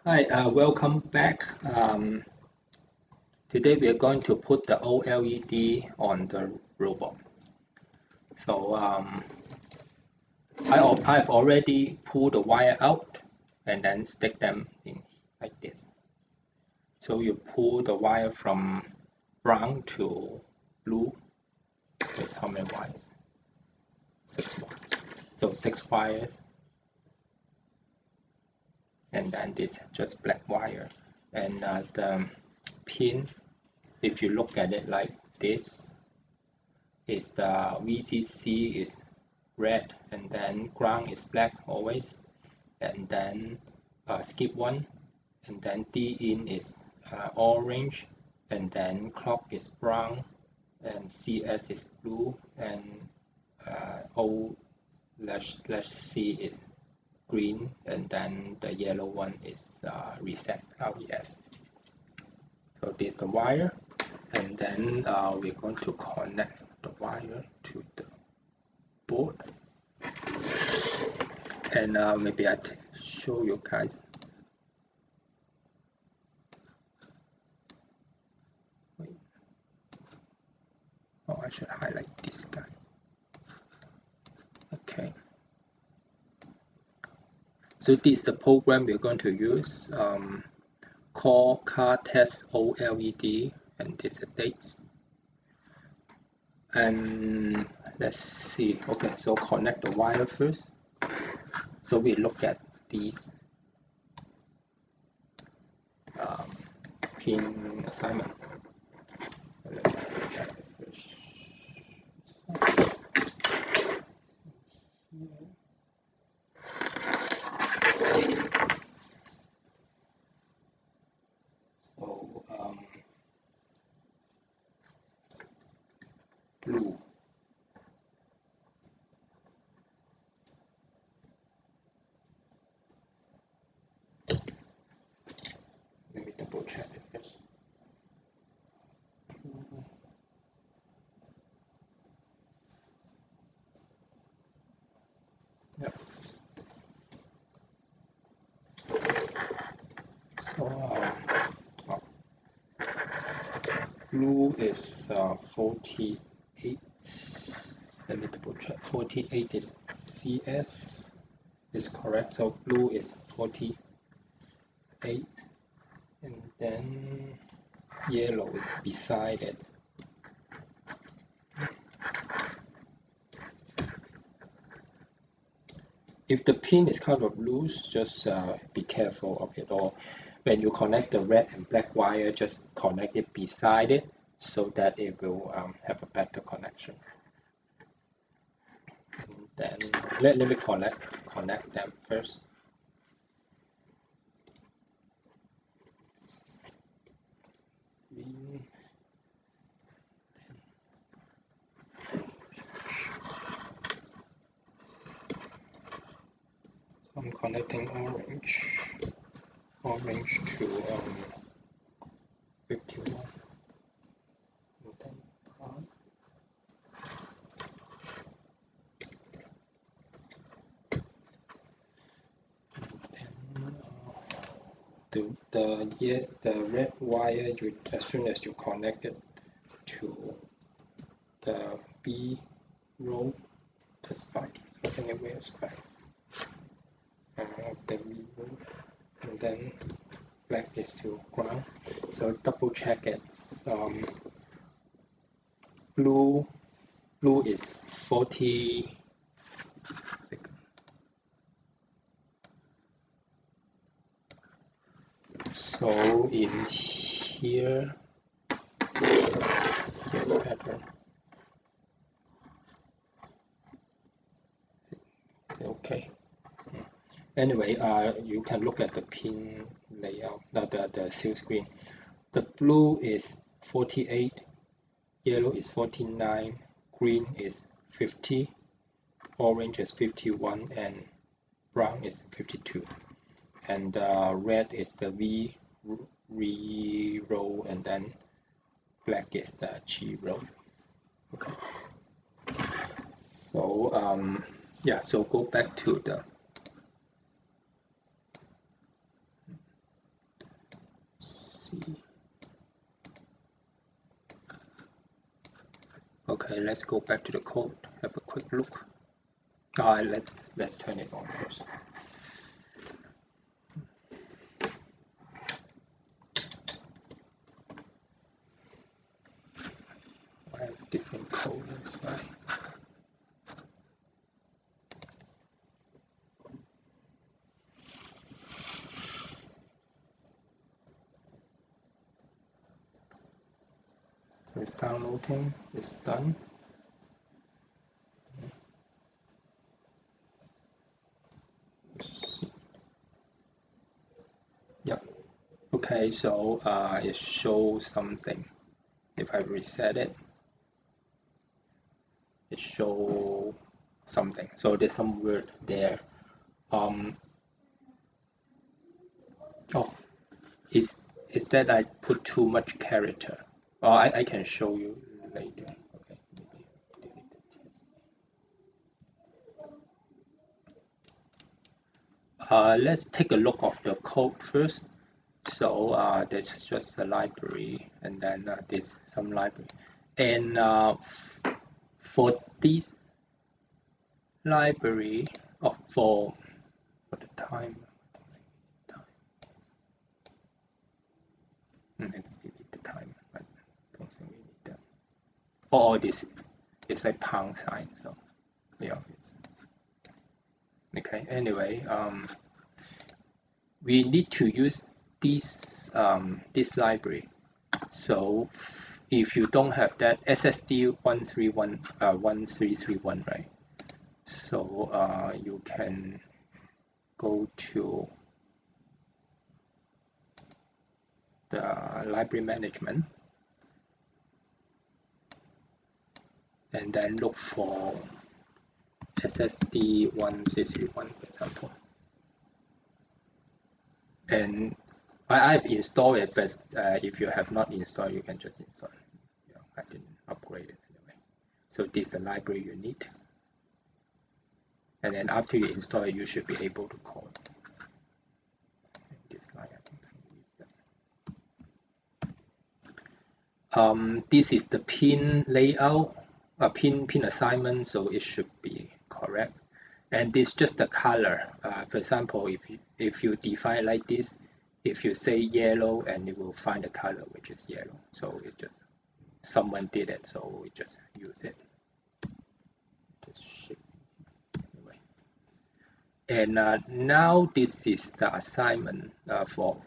Hi, welcome back. Today we are going to put the OLED on the robot. So I've already pulled the wire out and then stick them in like this. So you pull the wire from brown to blue. With how many wires? 6 wires. So 6 wires, and then this just black wire. And the pin, if you look at it like this, is the VCC is red, and then ground is black always, and then skip one, and then D in is orange, and then clock is brown, and CS is blue, and O slash C is green, and then the yellow one is reset RES. So this is the wire, and then we're going to connect the wire to the board, and maybe I'd show you guys. Wait. Oh, I should highlight this guy. Okay. So this is the program we're going to use, called car test OLED, and this is the dates. And let's see. Okay, so connect the wire first. So we look at these pin assignment. Let's check it first. So blue. Let me double check it first. Yep. So blue is 48. Let me double check. 48 is CS is correct. So blue is 48, and then yellow is beside it. If the pin is kind of loose, just be careful of it, or when you connect the red and black wire, just connect it beside it so that it will have a better connection. And then let me connect them first. Green. I'm connecting orange to 51, and then brown. Then the red wire, as soon as you connect it to the B row, that's fine. So anyway, it's fine. The B row, and then black is to ground. So double check it. Blue is 40. So in here, here's pattern. Okay. Anyway, you can look at the pin layout, the seal screen. The blue is 48, yellow is 49, green is 50, orange is 51, and brown is 52. And red is the V row, and then black is the G row. Okay. So yeah, so go back to the see. Okay, let's go back to the code, have a quick look. Let's turn it on first. I have different code inside. So it's downloading, it's done. Yep. Okay, so it shows something. If I reset it, it shows something. So there's some word there. Oh, it said I put too much character. Oh, I can show you later. Okay, maybe delete the test. Let's take a look of the code first. So there's just a library, and then there's some library, and for this library, for the time, let's delete the time. I don't think we need that. Oh, this is a pound sign, so yeah. Okay. Anyway, we need to use this library. So if you don't have that, SSD 1331, right? So you can go to the library management and then look for SSD 1331, for example. And I've installed it, but if you have not installed, you can just install it. I didn't upgrade it anyway. So this is the library you need. And then after you install it, you should be able to call it. This line, I don't think we need that. This is the pin layout, pin assignment, so it should be correct. And this is just the color. For example, if you define like this, if you say yellow, and it will find the color which is yellow. So it just someone did it, so we just use it. Just ship anyway. And now this is the assignment for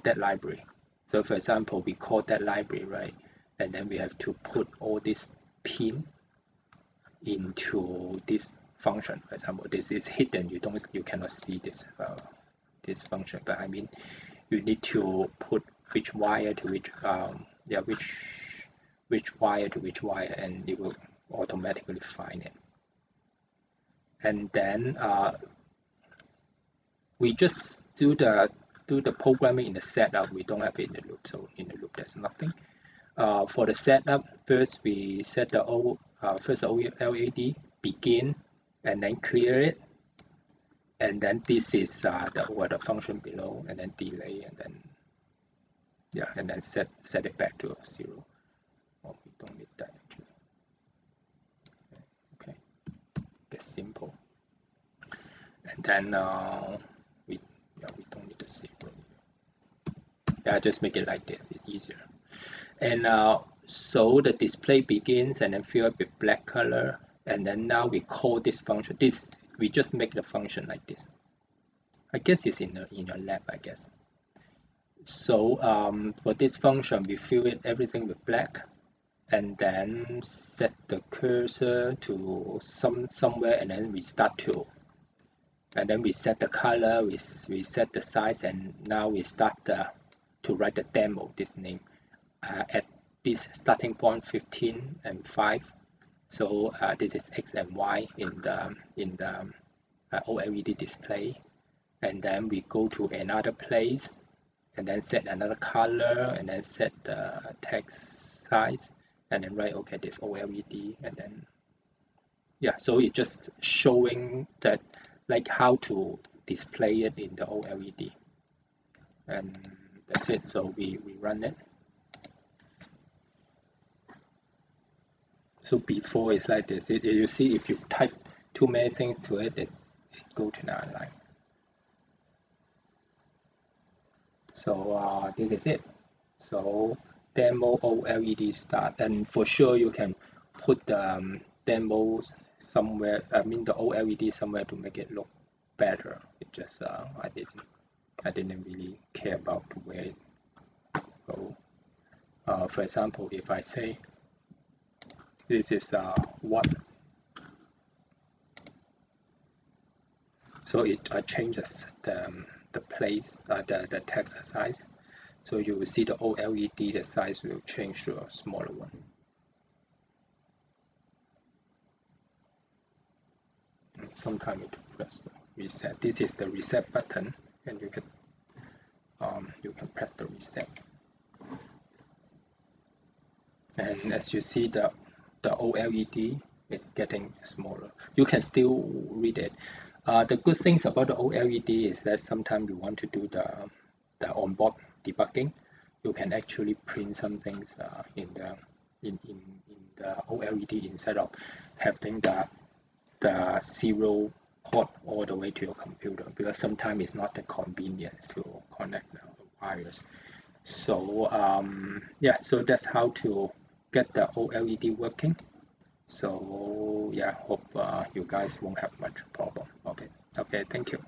that library. So for example, we call that library, right? And then we have to put all this pin into this function. For example, this is hidden. You cannot see this this function. But I mean, you need to put which wire to which which wire to which wire, and it will automatically find it. And then we just do the programming in the setup. We don't have it in the loop, so in the loop there's nothing. For the setup, first we set the first OLED begin, and then clear it, and then this is the function below, and then delay, and then and then set it back to 0. Oh, we don't need that actually. Okay, that's simple. And then we don't need the 0. Just make it like this. It's easier. And so the display begins and then fill up with black color, and then now we call this function. We just make the function like this. I guess it's in your lab, I guess. So for this function, we fill it everything with black, and then set the cursor to somewhere, and then we start to. And then we set the color, we set the size, and now we start to write the demo, this name, at this starting point 15 and 5. So this is X and Y in the OLED display. And then we go to another place and then set another color and then set the text size and then write, okay, this OLED, and then so it's just showing that like how to display it in the OLED. And that's it. So we run it. So before it's like this. You see, if you type too many things to it, it go to another line. So this is it. So demo OLED start, and for sure you can put the demos somewhere. I mean the OLED somewhere to make it look better. It just I didn't really care about where it go. For example, if I say this is 1, so I changes the place, the text size. So you will see the OLED, the size will change to a smaller one. And sometimes you press reset. This is the reset button, and you can press the reset. And as you see, the OLED is getting smaller. You can still read it. The good things about the OLED is that sometimes you want to do the onboard debugging. You can actually print some things in the OLED instead of having the serial port all the way to your computer, because sometimes it's not the convenience to connect the wires. So yeah, so that's how to get the OLED working. So yeah, hope you guys won't have much problem. Okay, thank you.